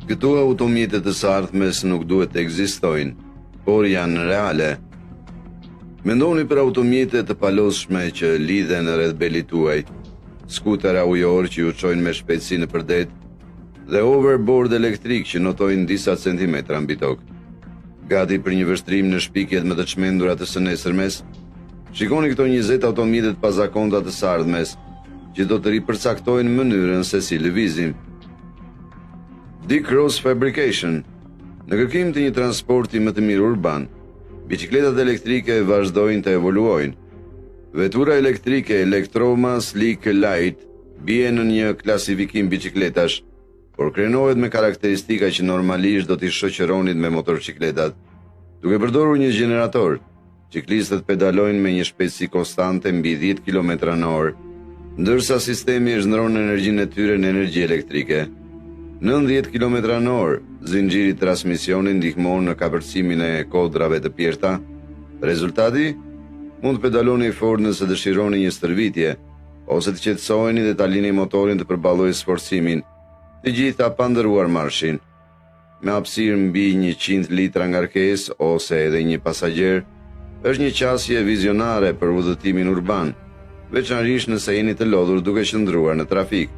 Këtu automjetet të së ardhmes nuk duhet të ekzistojnë, por janë reale. Mendoni për automjetet të palosshme që lidhen rreth belit tuaj, skutera ujor që ju çojnë me shpejtësi në përdet, dhe overboard elektrik që notojnë disa centimetra mbi tokë. Gati për një vështrim në shpikjet më të çmendura të së nesërmes, shikoni këto 20 automjetet pazakonta të së ardhmes, që do të ripërcaktojnë mënyrën se si lëvizim. D-Cross Fabrication. Në kërkim të një transporti më të mirë urban, bicikletat elektrike vazhdojnë të evoluojnë. Vetura elektrike Electroma Sleek Light bie në një klasifikim bicikletash, por krenohet me karakteristika që normalisht do t'i shoqëronit me motorcikletat. Duke përdorur një gjenerator, ciklistët pedalojnë me një shpejtësi konstante mbi 10 km/h, ndërsa sistemi e zhndron energjinë e tyre në energji elektrike. 90 km/h, zinxhiri transmisioni ndihmon në kapërcimin e kodrave të pjeshta. Rezultati? Mund të pedaloni fort nëse dëshironi një stërvitje, ose të qetësoheni dhe ta lini motorin të përballojë sforcimin, të gjitha pa ndëruar marshin. Me hapësirë mbi 100 litra ngarkesë ose edhe një pasagjer, është një qasje vizionare për udhëtimin urban, veçanërisht nëse jeni të lodhur duke qëndruar në trafik.